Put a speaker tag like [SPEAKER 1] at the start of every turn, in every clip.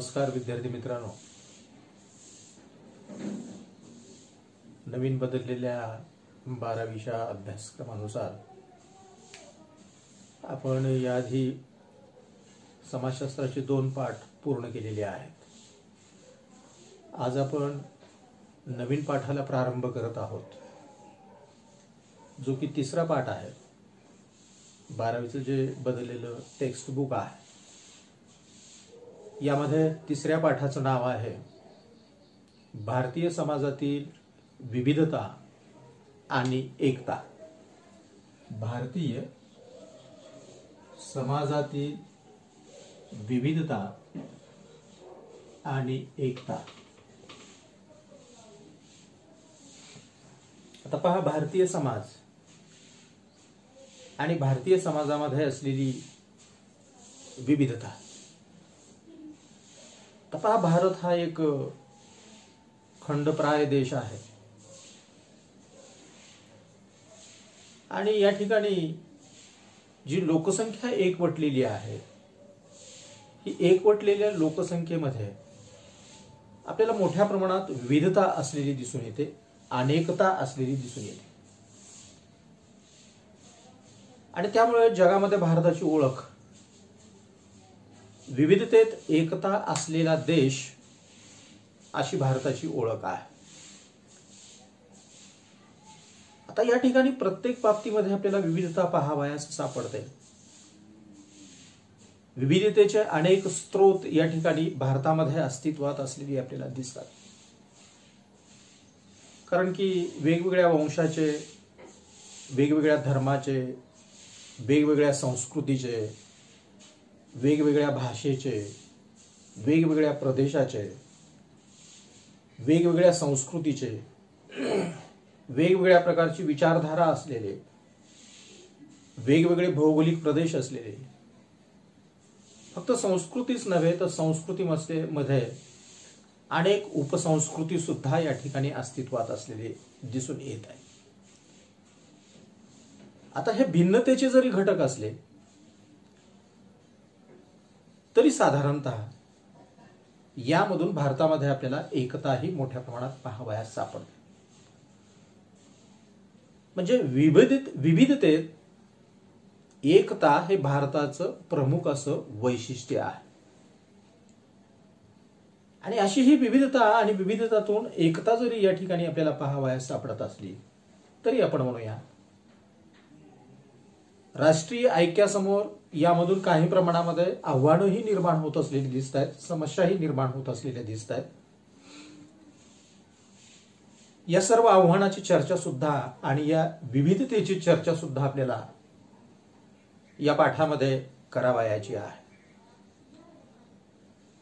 [SPEAKER 1] नमस्कार विद्यार्थी मित्रांनो, नवीन बदललेल्या 12वीच्या अभ्यासक्रमानुसार आपण याआधी समाजशास्त्राचे 2 पाठ पूर्ण केलेले आहेत. आज आपण नवीन पाठाला प्रारंभ करत आहोत, जो की 3रा पाठ आहे. 12वीचं जे बदललेलं टेक्स्ट बुक आहे, यामध्ये 3ऱ्या पाठाचं नाव आहे भारतीय समाजातील विविधता आणि एकता. भारतीय समाजातील विविधता आणि एकता. आता पहा, भारतीय समाज आणि भारतीय समाजामध्ये असलेली विविधता. आता पहा, भारत हा एक खंडप्राय देश आहे आणि या ठिकाणी जी लोकसंख्या एकवटलेली आहे, ही एकवटलेल्या लोकसंख्येमध्ये आपल्याला मोठ्या प्रमाणात विविधता असलेली दिसून येते, अनेकता असलेली दिसून येते. आणि त्यामुळे जगामध्ये भारताची ओळख विविधतेत एकता असलेला देश अशी भारताची ओळख आहे. आता या ठिकाणी प्रत्येक बाबतीमध्ये आपल्याला विविधता पाहावयास सापडते. विविधतेचे अनेक स्रोत या ठिकाणी भारतामध्ये अस्तित्वात असलेली आपल्याला दिसतात. कारण की वेगवेगळ्या वंशाचे, वेगवेगळ्या धर्माचे, वेगवेगळ्या संस्कृतीचे, वेगवेगळ्या भाषेचे, वेगवेगळ्या प्रदेशाचे, वेगवेगळ्या संस्कृतीचे, वेगवेगळ्या प्रकारची विचारधारा असलेले, वेगवेगळे भौगोलिक प्रदेश असलेले, फक्त संस्कृतीच नव्हे तर संस्कृतीमध्ये अनेक उपसंस्कृती सुद्धा या ठिकाणी अस्तित्वात असलेले दिसून येत आहे. आता हे भिन्नतेचे जरी घटक असले तरी साधारणतः यामधून भारतामध्ये आपल्याला एकताही मोठ्या प्रमाणात पाहावयास सापडते. म्हणजे विविधतेत एकता हे भारताचं प्रमुख असं वैशिष्ट्य आहे. आणि अशी ही विविधता आणि विविधतातून एकता जरी या ठिकाणी आपल्याला पाहावयास सापडत असली तरी आपण म्हणूया राष्ट्रीय ऐक्यासमोर यामधून काही प्रमाणामध्ये आव्हानंही निर्माण होत असलेली दिसत आहेत, समस्याही निर्माण होत असलेल्या दिसत आहेत. या सर्व आव्हानाची चर्चा सुद्धा आणि या विविधतेची चर्चा सुद्धा आपल्याला या पाठामध्ये करावयाची आहे.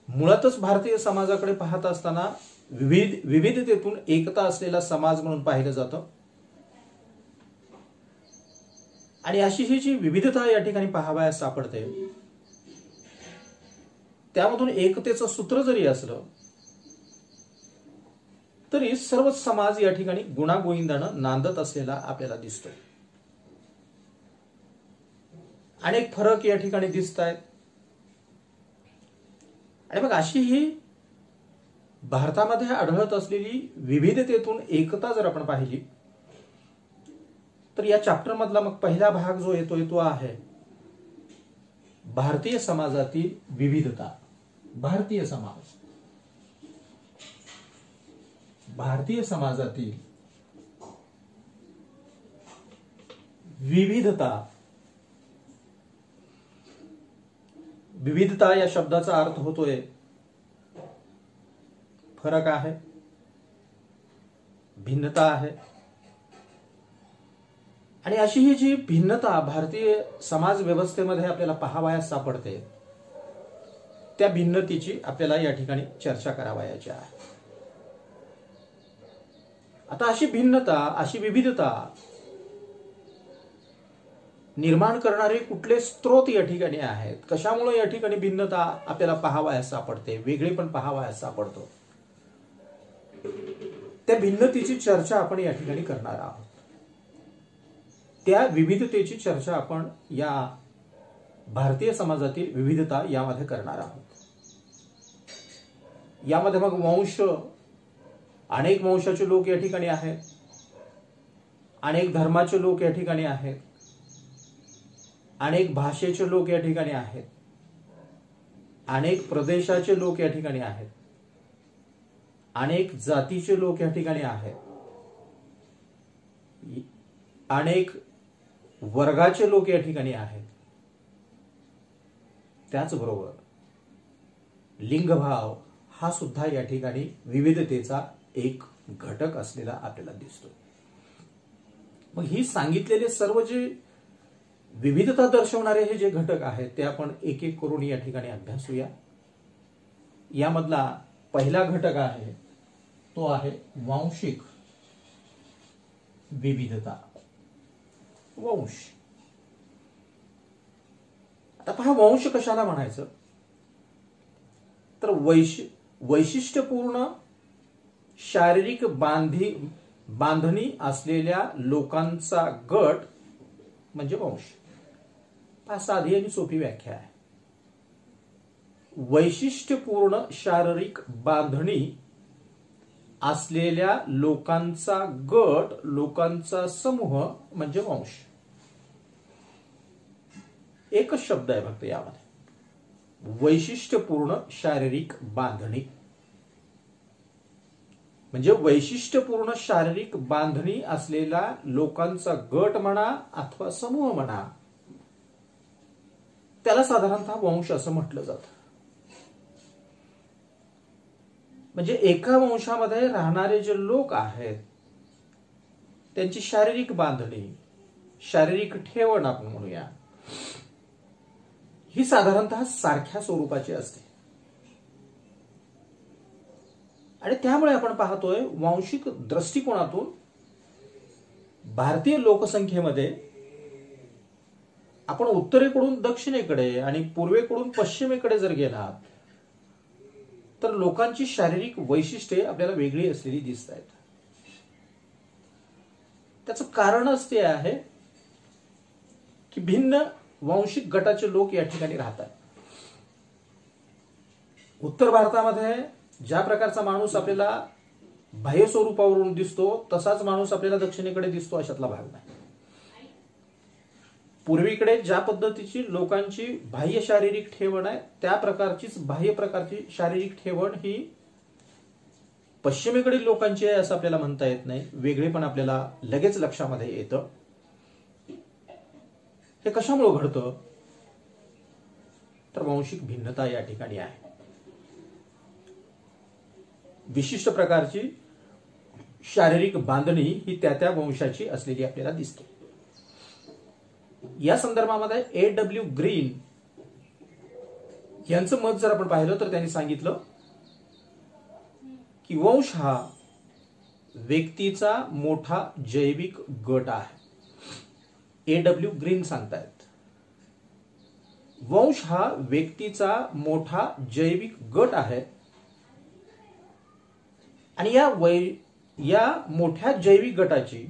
[SPEAKER 1] मुळातच भारतीय समाजाकडे पाहत असताना विविधतेतून एकता असलेला समाज म्हणून पाहिलं जातं. आणि अशी ही जी विविधता या ठिकाणी पाहावयास सापडते, त्यामधून एकतेचं सूत्र जरी असलं तरी सर्व समाज या ठिकाणी गुणागोविंदानं नांदत असलेला आपल्याला दिसतो. अनेक फरक या ठिकाणी दिसत आहेत. आणि मग अशी ही भारतामध्ये आढळत असलेली विविधतेतून एकता जर आपण पाहिली तर या चॅप्टर मधला मग पहिला भाग जो येतोय तो आहे भारतीय समाजातील विविधता. भारतीय समाज, भारतीय समाजातील विविधता. विविधता या शब्दाचा अर्थ होतोय फरक आहे, भिन्नता आहे. आणि अशी ही जी भिन्नता भारतीय समाज व्यवस्थेमध्ये आपल्याला पाहावयास सापडते, त्या भिन्नतेची आपल्याला या ठिकाणी चर्चा करावयाची आहे. आता अशी भिन्नता, अशी विविधता निर्माण करणारे कुठले स्रोत या ठिकाणी आहेत, कशामुळे या ठिकाणी भिन्नता आपल्याला पाहावयास सापडते, वेगळेपण पाहावयास सापडतो, त्या भिन्नतेची चर्चा आपण या ठिकाणी करणार आहोत. त्या विविधतेची चर्चा आपण या भारतीय समाजातील विविधता यामध्ये करणार आहोत. यामध्ये मग वंश, अनेक वंशाचे लोक या ठिकाणी आहेत, अनेक धर्माचे लोक या ठिकाणी आहेत, अनेक भाषेचे लोक या ठिकाणी आहेत, अनेक प्रदेशाचे लोक या ठिकाणी आहेत, अनेक जातीचे लोक या ठिकाणी आहेत, अनेक वर्गाचे लोक या ठिकाणी आहेत. त्याचबरोबर लिंगभाव हा सुद्धा या ठिकाणी विविधतेचा एक घटक असलेला आपल्याला दिसतो. मग ही सांगितलेले सर्व जे विविधता दर्शवणारे हे जे घटक आहेत ते आपण एक एक करून या ठिकाणी अभ्यासूया. यामधला पहिला घटक आहे तो आहे वांशिक विविधता. वंश. आता पहा, वंश कशाला म्हणायचं तर वैशिष्ट्यपूर्ण शारीरिक बांधणी असलेल्या लोकांचा गट म्हणजे वंश. हा साधी आणि सोपी व्याख्या आहे. वैशिष्ट्यपूर्ण शारीरिक बांधणी असलेल्या लोकांचा गट, लोकांचा समूह म्हणजे वंश. एकच शब्द आहे फक्त यामध्ये, वैशिष्ट्यपूर्ण शारीरिक बांधणी. म्हणजे वैशिष्ट्यपूर्ण शारीरिक बांधणी असलेला लोकांचा गट म्हणा अथवा समूह म्हणा, त्याला साधारणतः वंश असं म्हटलं जातं. म्हणजे एका वंशामध्ये राहणारे जे लोक आहेत त्यांची शारीरिक बांधणी, शारीरिक ठेवण आपण म्हणूया, ही साधारणतः सारख्या स्वरूपाची असते. आणि त्यामुळे आपण पाहतोय वांशिक दृष्टिकोनातून भारतीय लोकसंख्येमध्ये आपण उत्तरेकडून दक्षिणेकडे आणि पूर्वेकडून पश्चिमेकडे जर गेलात तर लोकांची शारीरिक वैशिष्ट्ये आपल्याला वेगळी असलेली दिसत आहेत. त्याचं कारणच ते आहे की भिन्न वांशिक गटाचे लोक या ठिकाणी राहतात. उत्तर भारतामध्ये ज्या प्रकारचा माणूस आपल्याला बाह्य स्वरूपावरून दिसतो तसाच माणूस आपल्याला दक्षिणेकडे दिसतो अशातला भाग नाही. पूर्वीकडे ज्या पद्धतीची लोकांची बाह्य शारीरिक ठेवण आहे त्या प्रकारचीच बाह्य प्रकारची शारीरिक ठेवण ही पश्चिमेकडील लोकांची आहे असं आपल्याला म्हणता येत नाही. वेगळे पण आपल्याला लगेच लक्षामध्ये येतं. हे कशामुळे घडतं तर वांशिक भिन्नता या ठिकाणी आहे. विशिष्ट प्रकारची शारीरिक बांधणी ही त्या त्या वंशाची असलेली आपल्याला दिसते. या संदर्भामध्ये A.W. ग्रीन यांचं मत जर आपण पाहिलं तर त्यांनी सांगितलं की वंश हा व्यक्तीचा मोठा जैविक गट आहे. A.W. ग्रीन सांगतायत वंश हा व्यक्तीचा मोठा जैविक गट आहे आणि या मोठ्या जैविक गटाची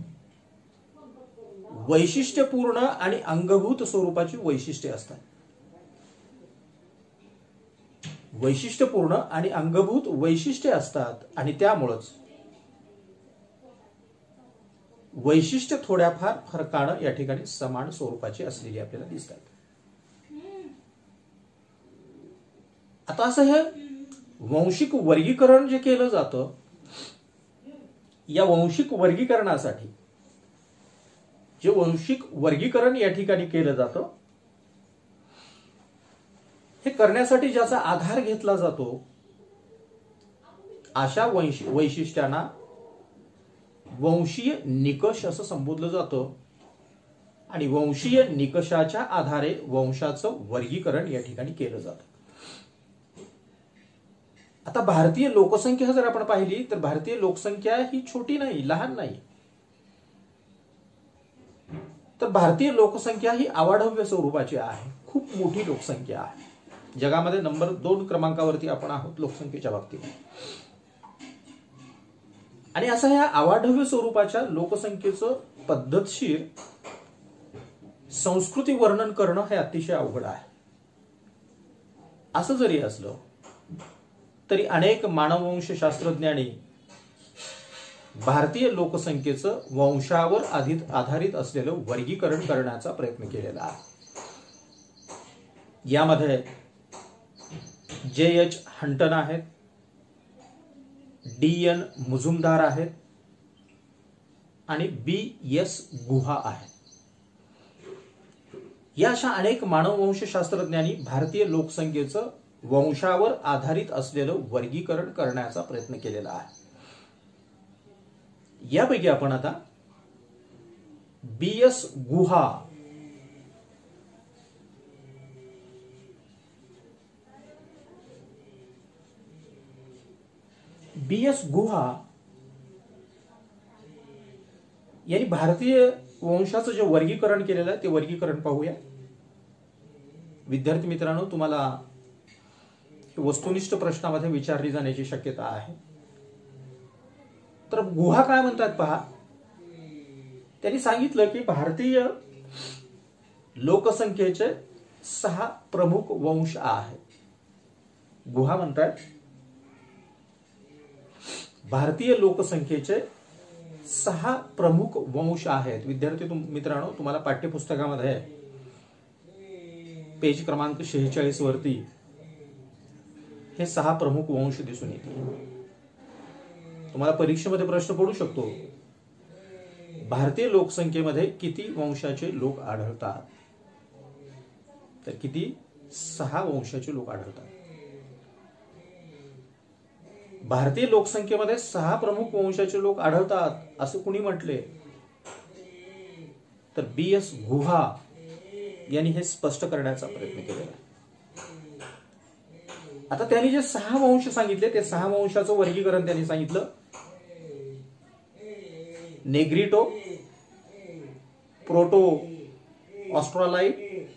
[SPEAKER 1] वैशिष्ट्यपूर्ण आणि अंगभूत स्वरूपाची वैशिष्ट्ये असतात. वैशिष्ट्यपूर्ण आणि अंगभूत वैशिष्ट्ये असतात आणि त्यामुळेच वैशिष्ट्य थोड्याफार फरकानं या ठिकाणी समान स्वरूपाची असलेली आपल्याला दिसतात. आता असं हे वांशिक वर्गीकरण जे केलं जातं, या वांशिक वर्गीकरणासाठी जे वांशिक वर्गीकरण या ठिकाणी केलं जातं, हे करण्यासाठी ज्याचा आधार घेतला जातो अशा वैशिष्ट्यांना वंशीय निकष असं संबोधलं जातं आणि वंशीय निकषाच्या आधारे वंशाचं वर्गीकरण या ठिकाणी केलं जातं. आता भारतीय लोकसंख्या जर आपण पाहिली तर भारतीय लोकसंख्या ही छोटी नाही, लहान नाही, तर भारतीय लोकसंख्या ही अवाढव्य स्वरूपाची आहे. खूप मोठी लोकसंख्या आहे. जगामध्ये नंबर 2 क्रमांकावरती आपण आहोत लोकसंख्येच्या बाबतीत. आणि असं ह्या अवाढव्य स्वरूपाच्या लोकसंख्येचं पद्धतशीर संस्कृती वर्णन करणं हे अतिशय अवघड आहे. असं जरी असलं तरी अनेक मानववंश शास्त्रज्ञांनी भारतीय लोकसंख्येचं वंशावर आधारित असलेलं वर्गीकरण करण्याचा प्रयत्न केलेला आहे. यामध्ये J.H. हंटन आहेत, D.N. मुजुमदार आहेत आणि B.S. गुहा आहेत. या अशा अनेक मानववंशशास्त्रज्ञांनी भारतीय लोकसंख्येचं वंशावर आधारित असलेलं वर्गीकरण करण्याचा प्रयत्न केलेला आहे. यापैकी आपण आता B.S. गुहा यांनी भारतीय वंशाचं जे वर्गीकरण केलेलं आहे ते वर्गीकरण पाहूया. विद्यार्थी मित्रांनो, तुम्हाला वस्तुनिष्ठ प्रश्नामध्ये विचारली जाण्याची शक्यता आहे. तर गुहा काय म्हणतात पहा. त्यांनी सांगितलं की भारतीय लोकसंख्येचे 6 प्रमुख वंश आहेत. गुहा म्हणतात भारतीय लोकसंख्येचे 6 प्रमुख वंश आहेत. विद्यार्थी मित्रांनो, तुम्हाला पाठ्यपुस्तकामध्ये पेज क्रमांक 46 वरती हे 6 प्रमुख वंश दिसून येतील. तुम्हाला परीक्षेमध्ये प्रश्न पडू शकतो, भारतीय लोकसंख्येमध्ये किती वंशाचे लोक आढळतात? तर किती? 6 वंशाचे लोक आढळतात. भारतीय लोकसंख्येमध्ये 6 प्रमुख वंशाचे लोक आढळतात असं कुणी म्हटले? तर B.S. गुहा यांनी हे स्पष्ट करण्याचा प्रयत्न केलेला. आता त्यांनी जे 6 वंश सांगितले ते 6 वंशाचं वर्गीकरण त्यांनी सांगितलं. नेग्रिटो, प्रोटो ऑस्ट्रोलाइट,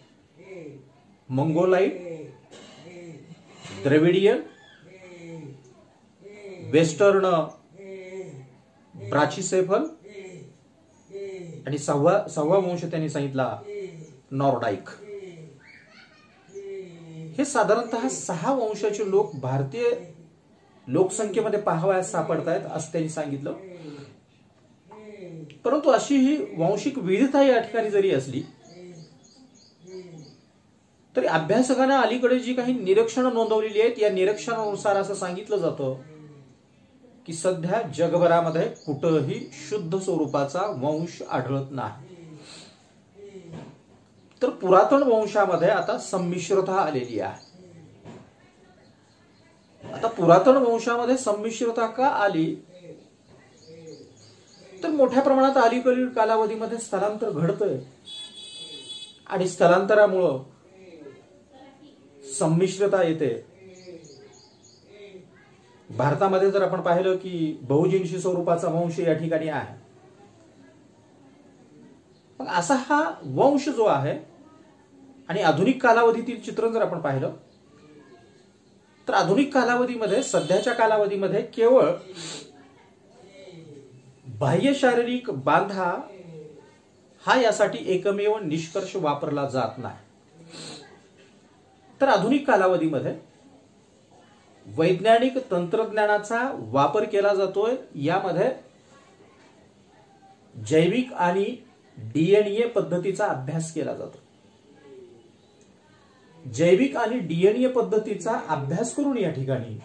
[SPEAKER 1] मंगोलाइट, द्रविडियन, वेस्टर्न ब्राचिसेफल आणि 6वा वंश त्यांनी सांगितला नॉर्डाइक. हे साधारणतः 6 वंशाचे लोक भारतीय लोकसंख्येमध्ये पाहावयास सापडतायत असं त्यांनी सांगितलं. परंतु अशी ही वांशिक विविधता या ठिकाणी जरी असली तरी अभ्यासकांना अलीकडे जी काही निरीक्षणं नोंदवलेली आहेत या निरीक्षणानुसार असं सांगितलं जातं की सध्या जगभरामध्ये कुठंही शुद्ध स्वरूपाचा वंश आढळत नाही. तर पुरातन वंशामध्ये आता संमिश्रता आलेली आहे. आता पुरातन वंशामध्ये संमिश्रता का आली? तर मोठ्या प्रमाणात अलीकडील कालावधीमध्ये स्थलांतर घडतंय आणि स्थलांतरामुळं संमिश्रता येते. भारतामध्ये जर आपण पाहिलं की बहुजिन्सी स्वरूपाचा वंश या ठिकाणी आहे. मग असा हा वंश जो आहे आणि आधुनिक कालावधीतील चित्रण जर आपण पाहिलं तर आधुनिक कालावधीमध्ये सध्याच्या कालावधीमध्ये केवळ बाह्य शारीरिक बांधा हा यासाठी एकमेव निष्कर्ष वापरला जात नाही. तर आधुनिक कालावधीमध्ये वैज्ञानिक तंत्रज्ञानाचा वापर केला जातोय. यामध्ये जैविक आणि DNA पद्धतीचा अभ्यास केला जातो. जैविक आणि DNA पद्धतीचा अभ्यास करून या ठिकाणी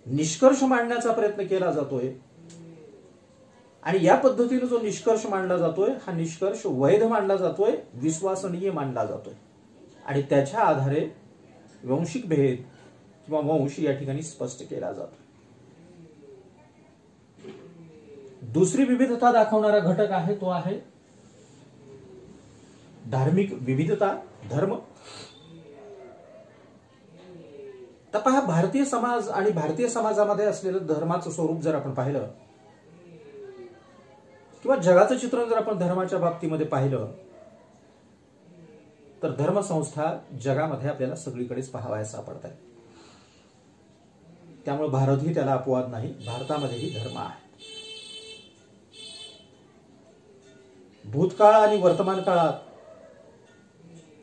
[SPEAKER 1] निष्कर्ष मांडण्याचा प्रयत्न केला जातोय आणि या पद्धतीने जो निष्कर्ष मांडला जातोय हा निष्कर्ष वैध मानला जातोय, विश्वसनीय मानला जातोय आणि त्याच्या आधारे वंशिक भेद किंवा वंश या ठिकाणी स्पष्ट केला जातो. दुसरी विविधता दाखवणारा घटक आहे तो आहे धार्मिक विविधता, धर्म. तर पहा, भारतीय समाज आणि भारतीय समाजामध्ये असलेलं धर्माचं स्वरूप जर आपण पाहिलं किंवा जगाचं चित्रण जर आपण धर्माच्या बाबतीमध्ये पाहिलं तर धर्मसंस्था जगामध्ये आपल्याला सगळीकडेच पाहावयास सापडतात. त्यामुळे भारतही त्याला अपवाद नाही. भारतामध्येही धर्म आहे. भूतकाळ आणि वर्तमान काळात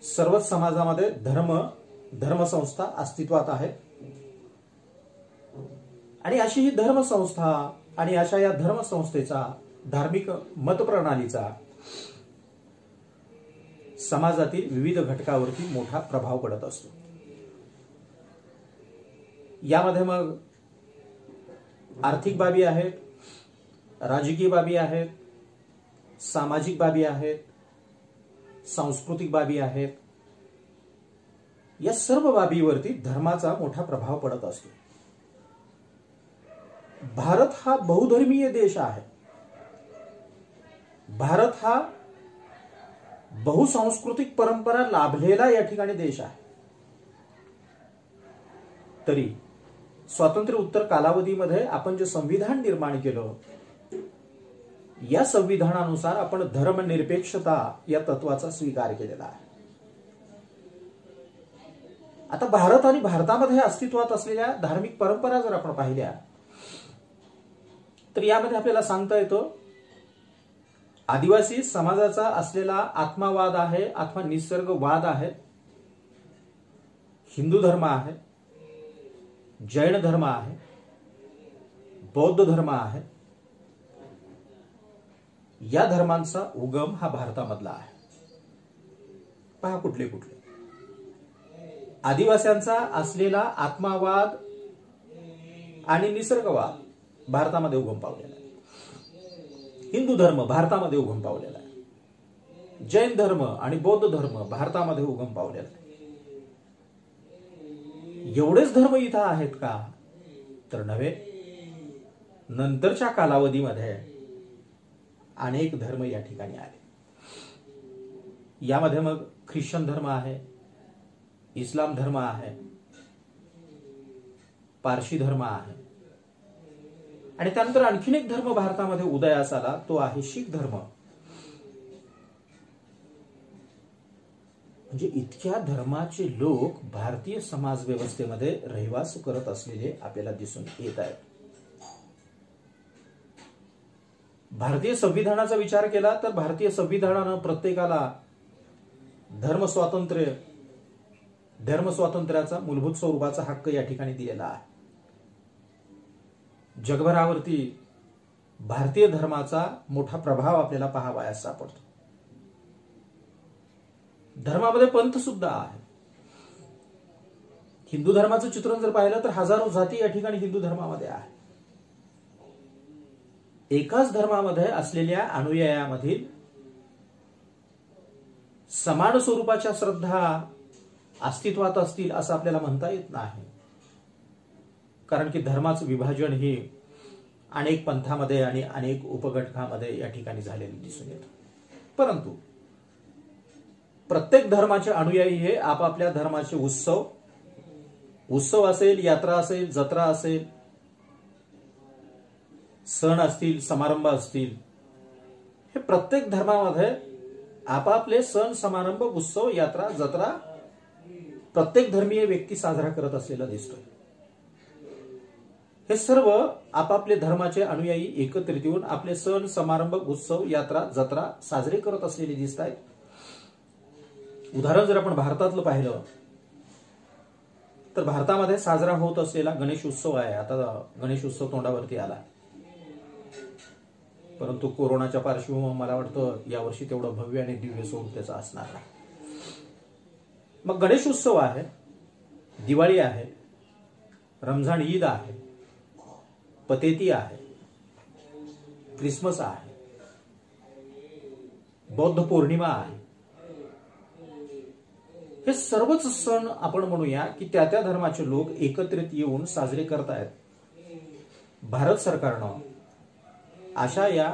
[SPEAKER 1] सर्वच समाजामध्ये धर्म धर्मसंस्था अस्तित्वात आहेत. आणि अशी ही धर्मसंस्था आणि अशा या धर्मसंस्थेचा, धार्मिक मतप्रणालीचा समाजातील विविध घटकावरती मोठा प्रभाव पडत असतो. यामध्ये मग आर्थिक बाबी आहेत, राजकीय बाबी आहेत, सामाजिक बाबी आहेत, सांस्कृतिक बाबी आहेत. या सर्व बाबीवरती धर्माचा मोठा प्रभाव पडत असतो. भारत हा बहुधर्मीय देश आहे. भारत हा बहुसांस्कृतिक परंपरा लाभलेला या ठिकाणी देश आहे. तरी स्वातंत्र्य उत्तर कालावधीमध्ये आपण जे संविधान निर्माण केलं, या संविधानानुसार आपण धर्मनिरपेक्षता या तत्वाचा स्वीकार केलेला आहे. आता भारत आणि भारतामध्ये अस्तित्वात असलेल्या धार्मिक परंपरा जर आपण पाहिल्या तर यामध्ये आपल्याला सांगता येतं, आदिवासी समाजाचा असलेला आत्मावाद आहे, आत्मा निसर्गवाद आहे. हिंदू धर्म आहे, जैन धर्म आहे, बौद्ध धर्म आहे. या धर्मांचा उगम हा भारतामधला आहे. पहा कुठले कुठले. आदिवासींचा असलेला आत्मावाद आणि निसर्गवाद भारतामध्ये उगम पावलेला आहे. हिंदू धर्म भारतामध्ये उगम पावलेला आहे. जैन धर्म आणि बौद्ध धर्म भारतामध्ये उगम पावलेला आहे. एवढेच धर्म इथं आहेत का? तर नव्हे. नंतरच्या कालावधीमध्ये अनेक धर्म या ठिकाणी आले. यामध्ये मग ख्रिश्चन धर्म आहे, इस्लाम धर्म आहे, पारशी धर्म आहे आणि त्यानंतर आणखीन एक धर्म भारतामध्ये उदयास आला, तो आहे शीख धर्म. म्हणजे इतक्या धर्माचे लोक भारतीय समाज व्यवस्थेमध्ये रहिवास करत असलेले आपल्याला दिसून येत आहेत. भारतीय संविधानाचा विचार केला तर भारतीय संविधानानं प्रत्येकाला धर्मस्वातंत्र्याचा मूलभूत स्वरूपाचा हक्क या ठिकाणी दिलेला आहे. जगभरावरती भारतीय धर्माचा मोठा प्रभाव आपल्याला पाहावयास सापडतो. धर्मामध्ये पंथ सुद्धा आहे. हिंदू धर्माचं चित्रण जर पाहिलं तर हजारो जाती या ठिकाणी हिंदू धर्मामध्ये आहे. एकाच धर्मामध्ये असलेल्या अनुयायांमधील समान स्वरूपाच्या श्रद्धा अस्तित्वात असतील असं आपल्याला म्हणता येत नाही. कारण की धर्माचं विभाजन हे अनेक पंथामध्ये आणि अनेक उपगटामध्ये या ठिकाणी झालेले दिसून येतं. परंतु प्रत्येक धर्माचे अनुयायी हे आपापल्या धर्माचे उत्सव असेल, यात्रा असेल, जत्रा असेल, सण असतील, समारंभ असतील, हे प्रत्येक धर्मामध्ये आपापले सण, समारंभ, उत्सव, यात्रा, जत्रा प्रत्येक धर्मीय व्यक्ती साजरा करत असलेला दिसतोय. हे सर्व आपापले धर्माचे अनुयायी एकत्रित येऊन आपले सण, समारंभ, उत्सव, यात्रा, जत्रा साजरे करत असलेले दिसत आहेत. उदाहरण जर आपण भारतातलं पाहिलं तर भारतामध्ये साजरा होत असलेला गणेश उत्सव आहे. आता गणेश उत्सव तोंडावरती आला, परंतु कोरोनाच्या पार्श्वभूमीवर मला वाटतं यावर्षी तेवढं भव्य आणि दिव्य स्वरूप त्याचं असणार नाही. मग गणेश उत्सव आहे, दिवाळी आहे, रमजान ईद आहे, पतेती आहे, क्रिसमस आहे, बौद्ध पौर्णिमा आहे. हे सर्वच सण आपण म्हणूया की त्या त्या धर्माचे लोक एकत्रित येऊन साजरे करतायत. भारत सरकारनं अशा या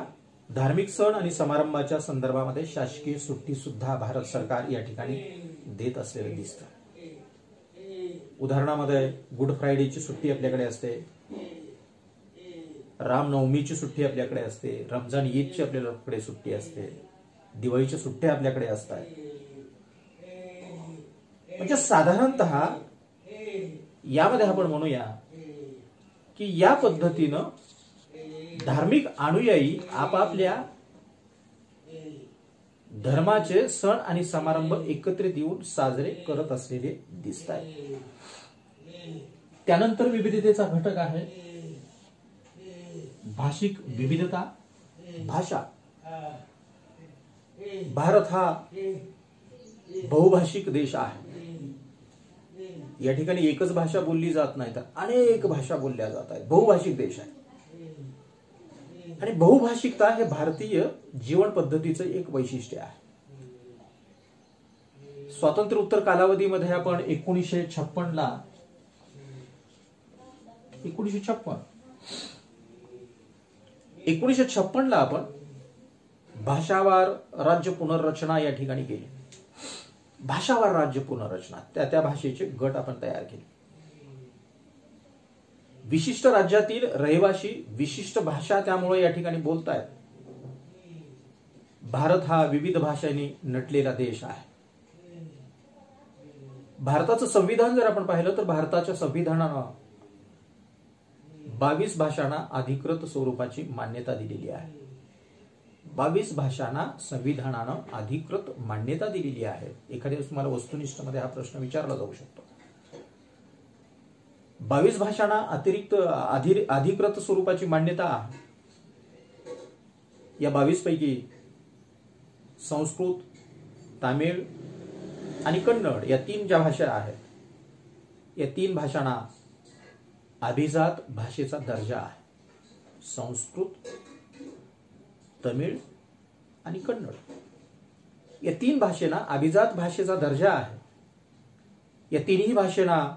[SPEAKER 1] धार्मिक सण आणि समारंभाच्या संदर्भामध्ये शासकीय सुट्टी सुद्धा भारत सरकार या ठिकाणी देत असलेलं दिसतं. उदाहरणामध्ये गुड फ्रायडेची सुट्टी आपल्याकडे असते, रामनवमीची सुट्टी आपल्याकडे असते, रमजान ईदची आपल्याकडे सुट्टी असते, दिवाळीच्या सुट्ट्या आपल्याकडे असतात. म्हणजे साधारणतः यामध्ये आपण म्हणूया की या पद्धतीनं धार्मिक अनुयायी आपापल्या धर्माचे सण आणि समारंभ एकत्रित येऊन साजरे करत असलेले दिसत आहे. त्यानंतर विविधतेचा घटक आहे भाषिक विविधता, भाषा. भारत हा बहुभाषिक देश आहे. या ठिकाणी एकच भाषा बोलली जात नाही, तर अनेक भाषा बोलल्या जात आहेत. बहुभाषिक देश आहे आणि बहुभाषिकता हे भारतीय जीवन पद्धतीचं एक वैशिष्ट्य आहे. स्वातंत्र्योत्तर कालावधीमध्ये आपण 1956 ला आपण भाषावार राज्य पुनर्रचना या ठिकाणी केली. भाषावार राज्य पुनर्रचना, त्या भाषेचे गट आपण तयार केले. विशिष्ट राज्यातील रहिवासी विशिष्ट भाषा त्यामुळे या ठिकाणी बोलतायत. भारत हा विविध भाषांनी नटलेला देश आहे. भारताचं संविधान जर आपण पाहिलं तर भारताच्या संविधानानं 22 भाषांना अधिकृत स्वरूपाची मान्यता दिलेली आहे. 22 भाषांना संविधानानं अधिकृत मान्यता दिलेली आहे. एखाद्या तुम्हाला वस्तुनिष्ठमध्ये हा प्रश्न विचारला जाऊ शकतो. 22 भाषांना अधिकृत स्वरूपाची मान्यता आहे. या 22 पैकी संस्कृत, तामिळ आणि कन्नड या 3 ज्या भाषा आहेत, या 3 भाषांना अभिजात भाषेचा दर्जा आहे. संस्कृत, तमिळ आणि कन्नड या 3 भाषेना अभिजात भाषेचा दर्जा आहे. या 3ही भाषेना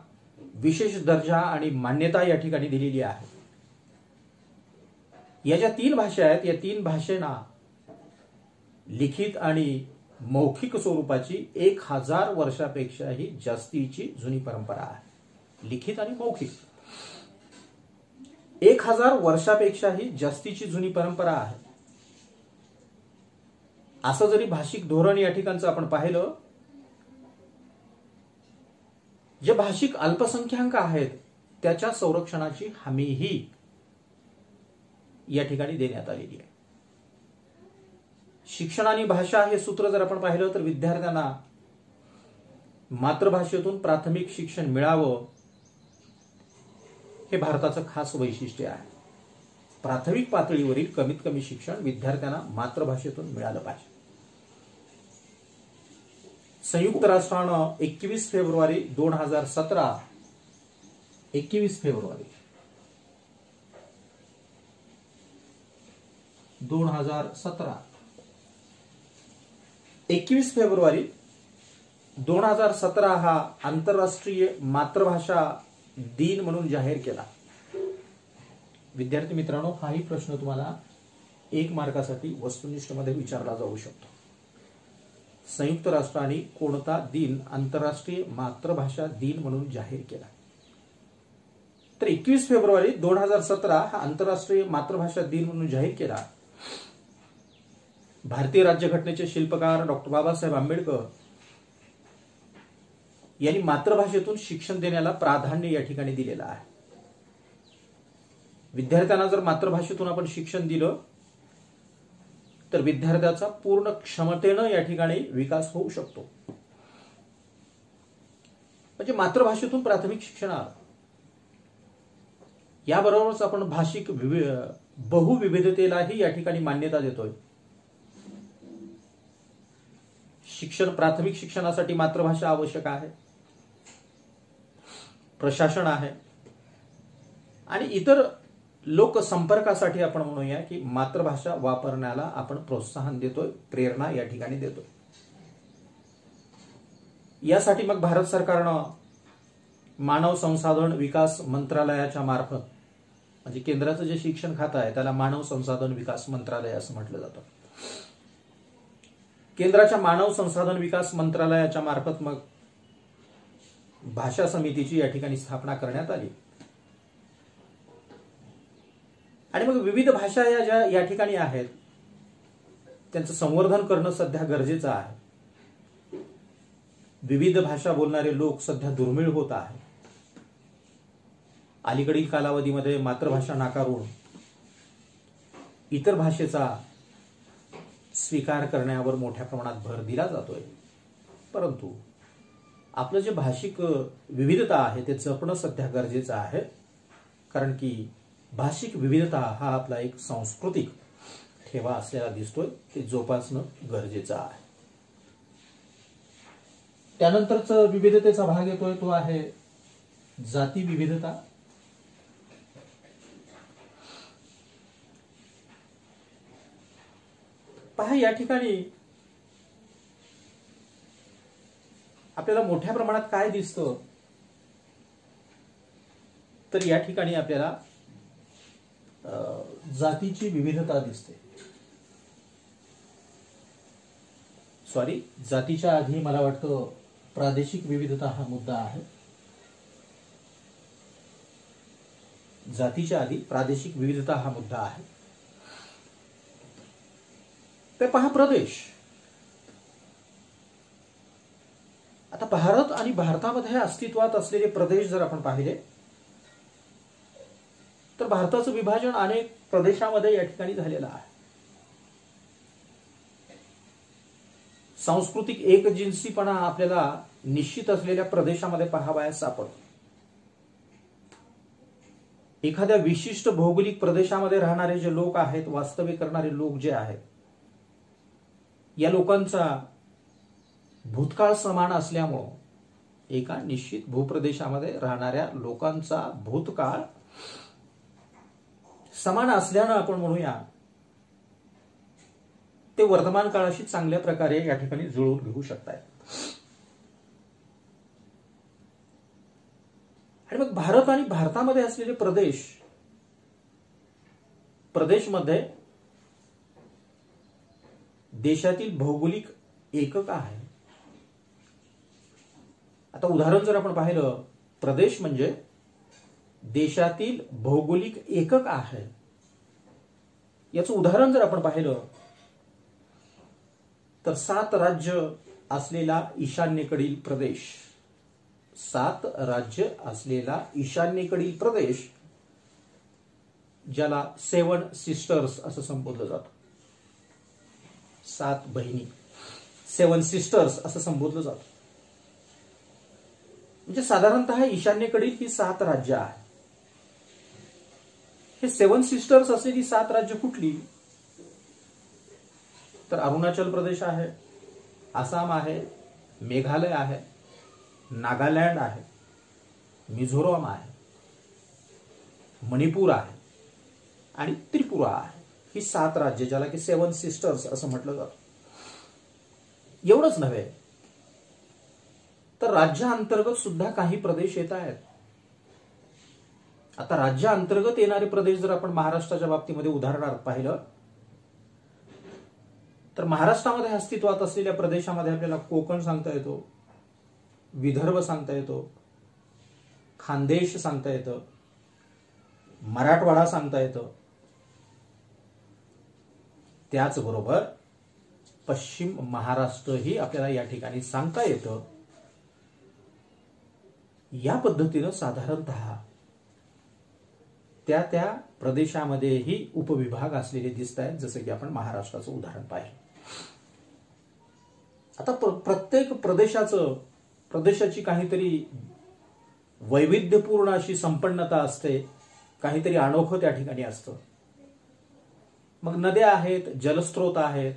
[SPEAKER 1] विशेष दर्जा आणि मान्यता या ठिकाणी दिलेली आहे. या ज्या 3 भाषा आहेत, या 3 भाषेना लिखित आणि मौखिक स्वरूपाची 1000 वर्षापेक्षाही जास्तीची जुनी परंपरा आहे. लिखित आणि मौखिक 1000 वर्षापेक्षाही जास्तीची जुनी परंपरा आहे. असं जरी भाषिक धोरण या ठिकाणचं आपण पाहिलं, जे भाषिक अल्पसंख्याक आहेत त्याच्या संरक्षणाची हमीही या ठिकाणी देण्यात आलेली आहे. शिक्षण आणि भाषा हे सूत्र जर आपण पाहिलं तर विद्यार्थ्यांना मातृभाषेतून प्राथमिक शिक्षण मिळावं हे भारताचं खास वैशिष्ट्य आहे. प्राथमिक पातळीवरील कमीत कमी शिक्षण विद्यार्थ्यांना मातृभाषेतून मिळालं पाहिजे. संयुक्त राष्ट्रानं 21 फेब्रुवारी 2017 21 फेब्रुवारी 2017 हा आंतरराष्ट्रीय मातृभाषा दिन म्हणून जाहीर केला. विद्यार्थी मित्रांनो, हाही प्रश्न तुम्हाला 1 मार्कासाठी वस्तुनिष्ठमध्ये विचारला जाऊ शकतो. संयुक्त राष्ट्रांनी कोणता दिन आंतरराष्ट्रीय मातृभाषा दिन म्हणून जाहीर केला? तर 21 फेब्रुवारी 2017 हा आंतरराष्ट्रीय मातृभाषा दिन म्हणून जाहीर केला. भारतीय राज्यघटनेचे शिल्पकार डॉक्टर बाबासाहेब आंबेडकर यांनी मातृभाषेतून शिक्षण देण्याला प्राधान्य या ठिकाणी दिलेलं आहे. विद्यार्थ्यांना जर मातृभाषेतून आपण शिक्षण दिलं तर विद्यार्थ्याचा पूर्ण क्षमतेनं या ठिकाणी विकास होऊ शकतो. म्हणजे मातृभाषेतून प्राथमिक शिक्षण आलं. याबरोबरच आपण भाषिक बहुविविधतेलाही या ठिकाणी मान्यता देतोय. प्राथमिक शिक्षणासाठी मातृभाषा आवश्यक आहे, प्रशासन आहे आणि इतर लोकसंपर्कासाठी आपण म्हणूया की मातृभाषा वापरण्याला आपण प्रोत्साहन देतोय, प्रेरणा या ठिकाणी देतोय. यासाठी मग भारत सरकारनं मानव संसाधन विकास मंत्रालयाच्या मार्फत, म्हणजे केंद्राचं जे शिक्षण खातं आहे त्याला मानव संसाधन विकास मंत्रालय असं म्हटलं जातं. केंद्राच्या मानव संसाधन विकास मंत्रालयाच्या मार्फत मग भाषा समितीची या ठिकाणी स्थापना करण्यात आली आणि मग विविध भाषा ज्या या ठिकाणी आहेत त्यांचं संवर्धन करणं सध्या गरजेचं आहे. विविध भाषा बोलणारे लोक सध्या दुर्मिळ होत आहेत. अलीकडील कालावधीमध्ये मातृभाषा नाकारून इतर भाषेचा स्वीकार करण्यावर मोठ्या प्रमाणात भर दिला जातोय, परंतु आपलं जे भाषिक विविधता आहे ते जपणं सध्या गरजेचं आहे. कारण की भाषिक विविधता हा आपला एक सांस्कृतिक ठेवा असलेला दिसतोय, ते जोपासणं गरजेचं आहे. त्यानंतरच विविधतेचा भाग येतोय तो आहे जाती विविधता. पहा, या ठिकाणी आपल्याला मोठ्या प्रमाणात काय दिसतं, तर या ठिकाणी आपल्याला जातीची विविधता दिसते. जातीच्या आधी मला वाटतं प्रादेशिक विविधता हा मुद्दा आहे. जातीच्या आधी प्रादेशिक विविधता हा मुद्दा आहे. तर पहा, प्रदेश. आता भारत आणि भारतामध्ये अस्तित्वात असलेले प्रदेश जर आपण पाहिले तर भारताचं विभाजन अनेक प्रदेशामध्ये या ठिकाणी झालेलं आहे. सांस्कृतिक एकजिन्सीपणा आपल्याला निश्चित असलेल्या प्रदेशामध्ये पाहावयास सापडतो. एखाद्या विशिष्ट भौगोलिक प्रदेशामध्ये राहणारे जे लोक आहेत, वास्तव्य करणारे लोक जे आहेत, या लोकांचा भूतकाळ समान असल्यामुळं एका निश्चित भूप्रदेशामध्ये राहणाऱ्या लोकांचा भूतकाळ समान असल्यानं आपण म्हणूया ते वर्तमान काळाशी चांगल्या प्रकारे या ठिकाणी जुळवून घेऊ शकतात. आणि मग भारत आणि भारतामध्ये असलेले प्रदेशमध्ये देशातील भौगोलिक एकक आहे. आता उदाहरण जर आपण पाहिलं, प्रदेश म्हणजे देशातील भौगोलिक एकक आहे. याचं उदाहरण जर आपण पाहिलं तर 7 राज्य असलेला ईशान्येकडील प्रदेश, 7 राज्य असलेला ईशान्येकडील प्रदेश, ज्याला 7 सिस्टर्स असं संबोधलं जातं. 7 बहिणी, 7 सिस्टर्स असं संबोधलं जातं. म्हणजे साधारणतः ईशान्येकडील ही 7 राज्य आहे. हे 7 सिस्टर्स असलेली 7 राज्य कुठली? तर अरुणाचल प्रदेश आहे, आसाम आहे, मेघालय आहे, नागालँड आहे, मिझोराम आहे, मणिपूर आहे आणि त्रिपुरा आहे. ही 7 राज्य, ज्याला की 7 सिस्टर्स असं म्हटलं जातं. एवढंच नव्हे तर राज्यांतर्गत सुद्धा काही प्रदेश येत आहेत. आता राज्यांतर्गत येणारे प्रदेश जर आपण महाराष्ट्राच्या बाबतीमध्ये उदाहरणार्थ पाहिलं तर महाराष्ट्रामध्ये अस्तित्वात असलेल्या प्रदेशामध्ये आपल्याला कोकण सांगता येतो, विदर्भ सांगता येतो, खानदेश सांगता येतं, मराठवाडा सांगता येतं. त्याचबरोबर पश्चिम महाराष्ट्रही आपल्याला या ठिकाणी सांगता येतं. या पद्धतीनं साधारणतः त्या प्रदेशामध्येही उपविभाग असलेले दिसत आहेत, जसं की आपण महाराष्ट्राचं उदाहरण पाहिलं. आता प्रत्येक प्रदेशाची काहीतरी वैविध्यपूर्ण अशी संपन्नता असते, काहीतरी अनोखं त्या ठिकाणी असतं. मग नद्या आहेत, जलस्रोत आहेत,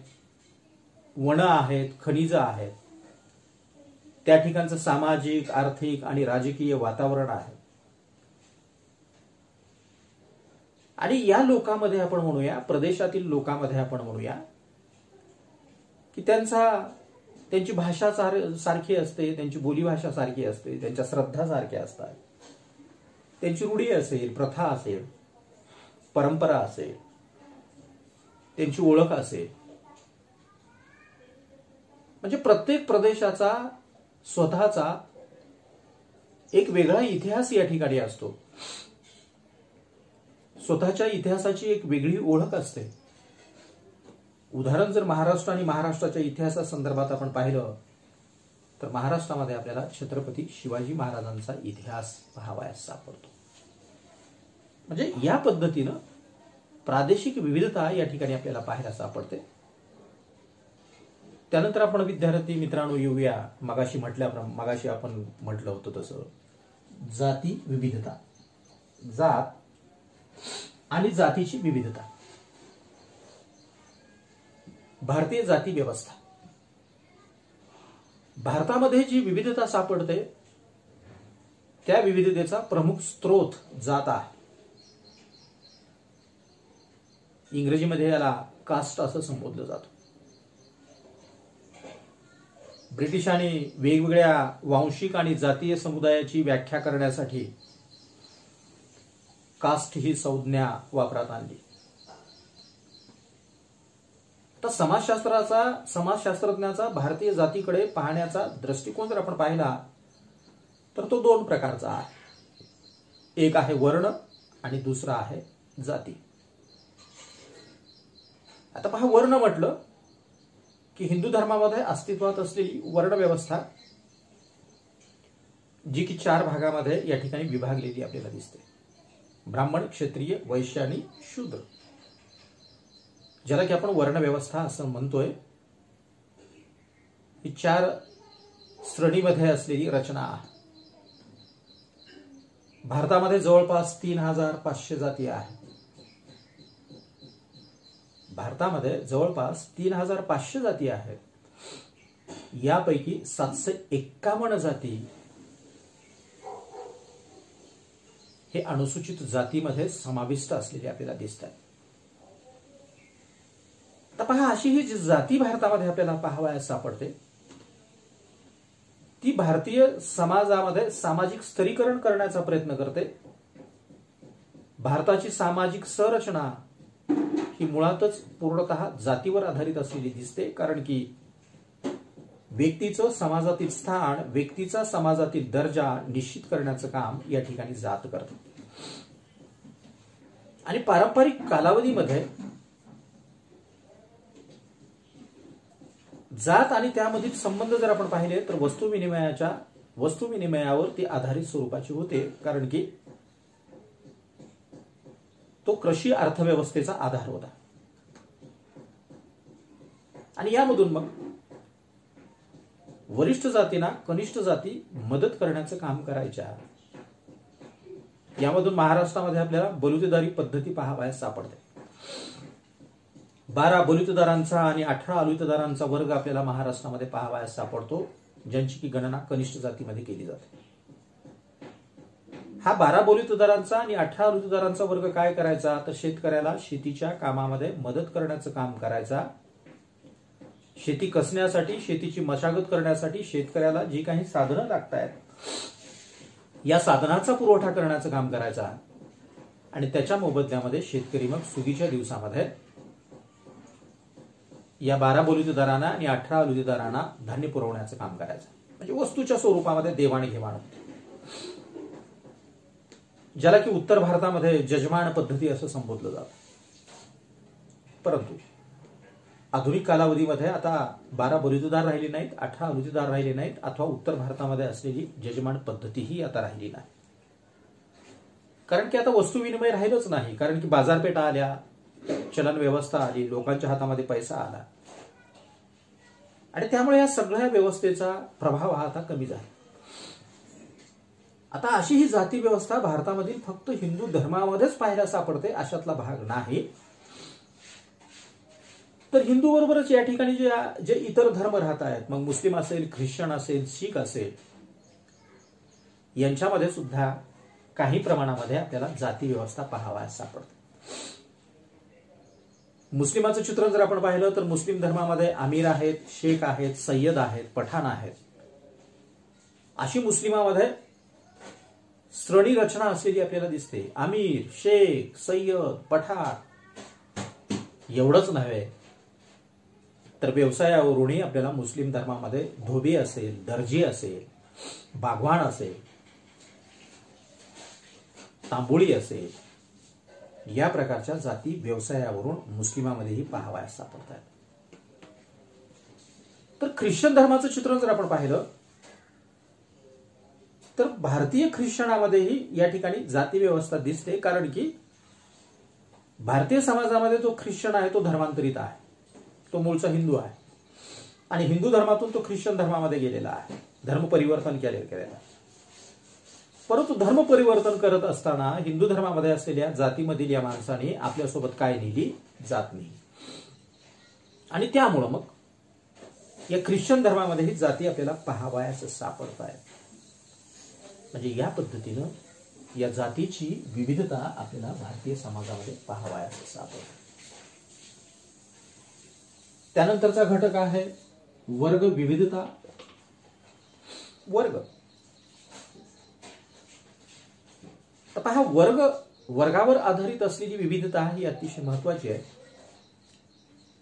[SPEAKER 1] वनं आहेत, खनिजं आहेत, त्या ठिकाणचं सामाजिक, आर्थिक आणि राजकीय वातावरण आहे. आणि या लोकांमध्ये आपण म्हणूया, प्रदेशातील लोकांमध्ये आपण म्हणूया की त्यांची भाषा सारखी असते, त्यांची बोलीभाषा सारखी असते, त्यांच्या श्रद्धा सारख्या असतात, त्यांची रूढी असेल, प्रथा असेल, परंपरा असेल, त्यांची ओळख असेल. म्हणजे प्रत्येक प्रदेशाचा स्वतःचा एक वेगळा इतिहास या ठिकाणी असतो. स्वतःच्या इतिहासाची एक वेगळी ओळख असते. उदाहरण जर महाराष्ट्र आणि महाराष्ट्राच्या इतिहासासंदर्भात आपण पाहिलं तर महाराष्ट्रामध्ये आपल्याला छत्रपती शिवाजी महाराजांचा इतिहास पाहावयास सापडतो. म्हणजे या पद्धतीनं प्रादेशिक विविधता या ठिकाणी आपल्याला पाहायला सापडते. त्यानंतर आपण विद्यार्थी मित्रांनो येऊया मगाशी मगाशी आपण म्हटलं होतं तसं जाती विविधता, जात आणि जातीची विविधता. भारतीय जाती व्यवस्था. भारतामध्ये जी विविधता सापडते त्या विविधतेचा प्रमुख स्रोत जात आहे. इंग्रजीमध्ये याला कास्ट असं संबोधलं जातं. ब्रिटिशांनी वेगवेगळ्या वांशिक आणि जातीय समुदायाची व्याख्या करण्यासाठी कास्ट ही संज्ञा वापरात आणली. तर समाजशास्त्रज्ञाचा भारतीय जातीकडे पाहण्याचा दृष्टिकोन जर आपण पाहिला तर तो दोन प्रकारचा आहे. एक आहे वर्ण आणि दुसरा आहे जाती. आता पहा, वर्ण म्हटलं की हिंदू धर्मामध्ये अस्तित्वात असलेली वर्ण व्यवस्था जी की 4 भागामध्ये या ठिकाणी विभागलेली आपल्याला दिसते. ब्राह्मण, क्षत्रिय, वैश्य आणि शूद्र, ज्याला की आपण वर्ण व्यवस्था असं म्हणतोय. ही 4 श्रेणीमध्ये असलेली रचना आहे. भारतामध्ये जवळपास 3500 जाती आहेत. भारतामध्ये जवळपास 3500 जाती आहेत. यापैकी 751 जाती हे अनुसूचित जातीमध्ये समाविष्ट असलेले आपल्याला दिसतात. तर पहा, अशी ही जी जाती भारतामध्ये आपल्याला पाहावयास सापडते ती भारतीय समाजामध्ये सामाजिक स्तरीकरण करण्याचा प्रयत्न करते. भारताची सामाजिक संरचना ही मुळातच पूर्णतः जातीवर आधारित असलेली दिसते. कारण की व्यक्तीचं समाजातील स्थान, व्यक्तीचा समाजातील दर्जा निश्चित करण्याचं काम या ठिकाणी जात करते. आणि पारंपरिक कालावधीमध्ये जात आणि त्यामधील संबंध जर आपण पाहिले तर वस्तुविनिमयावर ती आधारित स्वरूपाची होते. कारण की तो कृषी अर्थव्यवस्थेचा आधार होता. आणि यामधून मग वरिष्ठ जातींना कनिष्ठ जाती मदत करण्याचं काम करायच्या. यामधून महाराष्ट्रामध्ये आपल्याला बलुतेदारी पद्धती पाहावयास सापडते. 12 बलुतेदारांचा आणि 18 अलुतेदारांचा वर्ग आपल्याला महाराष्ट्रामध्ये पाहावयास सापडतो, ज्यांची की गणना कनिष्ठ जातीमध्ये केली जाते. हा 12 बलुतेदारांचा आणि 18 अलुतेदारांचा वर्ग काय करायचा तर शेतकऱ्याला शेतीच्या कामामध्ये मदत करण्याचं काम करायचा. शेती कसण्यासाठी, शेतीची मशागत करण्यासाठी शेतकऱ्याला जी काही साधनं लागतायत या साधनाचा पुरवठा करण्याचं काम करायचा. आणि त्याच्या मोबदल्यामध्ये शेतकरी मग सुगीच्या दिवसामध्ये या 12 बलुतेदारांना आणि 18 अलुतेदारांना धान्य पुरवण्याचं काम करायचं. म्हणजे वस्तूच्या स्वरूपामध्ये देवाणघेवाण होते, ज्याला की उत्तर भारतामध्ये जजमान पद्धती असं संबोधलं जातं. परंतु आधुनिक कालावधीमध्ये आता 12 बलुतेदार राहिले नाहीत, 18 अलुतेदार राहिले नाहीत, अथवा उत्तर भारतामध्ये असलेली जजमान पद्धतीही आता राहिली नाही. कारण की आता वस्तू विनिमय राहिलंच नाही. कारण की बाजारपेठा आल्या, चलन व्यवस्था आली, लोकांच्या हातामध्ये पैसा आला आणि त्यामुळे या सगळ्या व्यवस्थेचा प्रभाव हा आता कमी झाला. आता अशी ही जाती व्यवस्था भारतामधील फक्त हिंदू धर्मामध्येच पाहायला सापडते अशातला भाग नाही. तर हिंदू बरोबरच या ठिकाणी जे इतर धर्म राहत आहेत, मग मुस्लिम असेल, ख्रिश्चन असेल, शीख असेल, यांच्यामध्ये सुद्धा काही प्रमाणामध्ये आपल्याला जाती व्यवस्था पाहावयास सापडते. मुस्लिमाचं चित्र जर आपण पाहिलं तर मुस्लिम धर्मामध्ये आमीर आहेत, शेख आहेत, सय्यद आहेत, पठाण आहेत. अशी मुस्लिमामध्ये श्रेणी रचना असलेली आपल्याला दिसते. आमीर, शेख, सय्यद, पठाण एवढंच नव्हे तर व्यवसायावरूनही आपल्याला मुस्लिम धर्मामध्ये धोबी असेल, दर्जी असेल, बागवान असेल, तांबोळी असेल, या प्रकारच्या जाती व्यवसायावरून मुस्लिमांमध्येही पाहावयास सापडतात. तर ख्रिश्चन धर्माचं चित्र जर आपण पाहिलं तर भारतीय ख्रिश्चनामध्येही या ठिकाणी जाती व्यवस्था दिसते. कारण की भारतीय समाजामध्ये जो ख्रिश्चन आहे तो धर्मांतरित आहे, तो मूळचा हिंदू आहे. आणि हिंदू धर्मातून तो ख्रिश्चन धर्मामध्ये गेलेला आहे, धर्म परिवर्तन केलेलं आहे. परंतु धर्म परिवर्तन करत असताना हिंदू धर्मामध्ये असलेल्या जातीमधील या माणसाने आपल्यासोबत काय नेली? जात नाही. आणि त्यामुळं मग या ख्रिश्चन धर्मामध्ये ही जाती आपल्याला पाहावयास सापडत आहेत. म्हणजे या पद्धतीनं या जातीची विविधता आपल्याला भारतीय समाजामध्ये पाहावयास सापडते. त्यानंतरचा घटक आहे वर्ग विविधता. वर्ग, आता हा वर्गावर आधारित असलेली विविधता ही अतिशय महत्वाची आहे.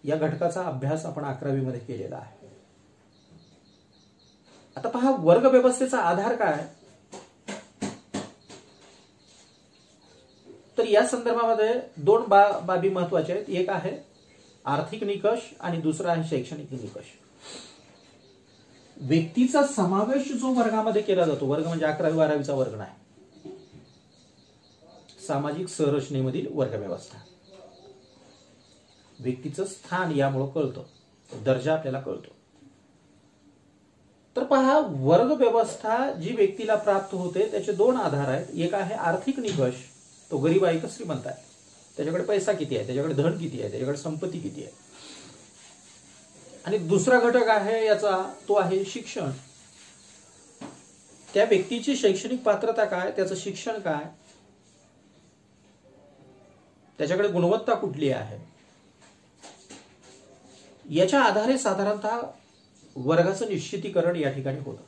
[SPEAKER 1] या घटकाचा अभ्यास आपण 11वी मध्ये केलेला आहे. आता पहा, वर्ग व्यवस्थेचा आधार काय? तर या संदर्भामध्ये दोन बाबी महत्वाच्या आहेत. एक आहे आर्थिक निकष आणि दुसरा आहे शैक्षणिक निकष. व्यक्तीचा समावेश जो वर्गामध्ये केला जातो, वर्ग म्हणजे 11वी 12वीचा वर्ग नाही, सामाजिक संरचनेमधील वर्ग व्यवस्था. व्यक्तीचं स्थान यामुळे कळतं, दर्जा आपल्याला कळतो. तर पहा, वर्ग व्यवस्था जी व्यक्तीला प्राप्त होते त्याचे दोन आधार आहेत. एक आहे आर्थिक निकष, तो गरीब आहे का श्रीमंत आहे, त्याच्याकडे पैसा किती आहे, त्याच्याकडे धन किती आहे, त्याच्याकडे संपत्ती किती आहे. आणि दुसरा घटक आहे याचा, तो आहे शिक्षण. त्या व्यक्तीची शैक्षणिक पात्रता काय, त्याचं शिक्षण काय, त्याच्याकडे गुणवत्ता कुठली आहे, याच्या आधारे साधारणतः वर्गाचं निश्चितीकरण या ठिकाणी होतं.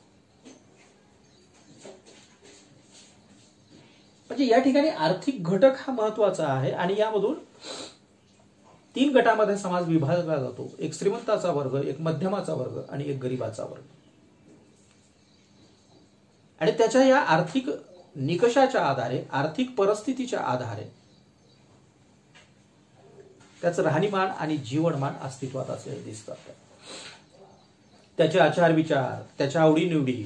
[SPEAKER 1] म्हणजे या ठिकाणी आर्थिक घटक हा महत्वाचा आहे. आणि यामधून 3 गटामध्ये समाज विभागला जातो. एक श्रीमंताचा वर्ग, एक मध्यमाचा वर्ग आणि एक गरिबाचा वर्ग. आणि त्याच्या या आर्थिक निकषाच्या आधारे, आर्थिक परिस्थितीच्या आधारे त्याचं राहणीमान आणि जीवनमान अस्तित्वात असलेले दिसतात. त्याचे आचार विचार, त्याच्या आवडीनिवडी,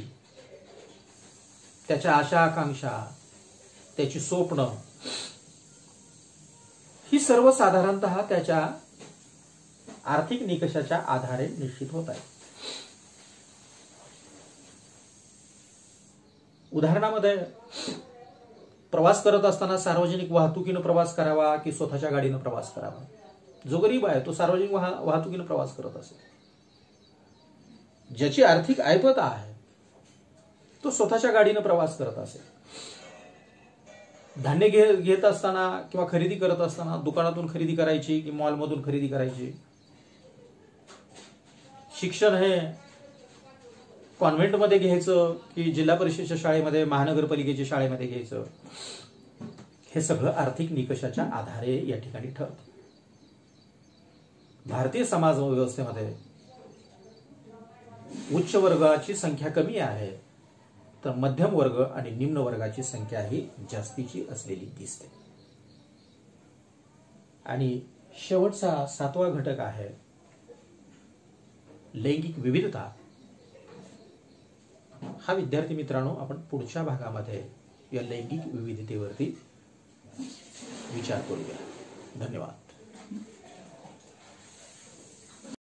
[SPEAKER 1] त्याच्या आशा आकांक्षा, त्याची स्वप्न, ही सर्व साधारणतः त्याच्या आर्थिक निकषाच्या आधारे निश्चित होत आहे. उदाहरणामध्ये प्रवास करत असताना सार्वजनिक वाहतुकीनं प्रवास करावा की स्वतःच्या गाडीनं प्रवास करावा. जो गरीब आहे तो सार्वजनिक वाहतुकीनं प्रवास करत असेल. ज्याची आर्थिक ऐपत आहे तो स्वतःच्या गाडीनं प्रवास करत असेल. धान्य घेत असताना किंवा खरेदी करत असताना दुकानातून खरेदी करायची की मॉलमधून खरेदी करायची. शिक्षण हे कॉन्व्हेंटमध्ये घ्यायचं की जिल्हा परिषदेच्या शाळेमध्ये, महानगरपालिकेच्या शाळेमध्ये घ्यायचं, हे सगळं आर्थिक निकषाच्या आधारे या ठिकाणी ठरतं. भारतीय समाज व्यवस्थेमध्ये उच्च वर्गाची संख्या कमी आहे, तर मध्यम वर्ग आणि निम्न वर्गाची संख्या ही जास्तीची असलेली दिसते. आणि शेवटचा 7वा घटक आहे लैंगिक विविधता. हा विद्यार्थी मित्रांनो, आपण पुढच्या भागामध्ये या लैंगिक विविधतेवरती विचार करूया. धन्यवाद.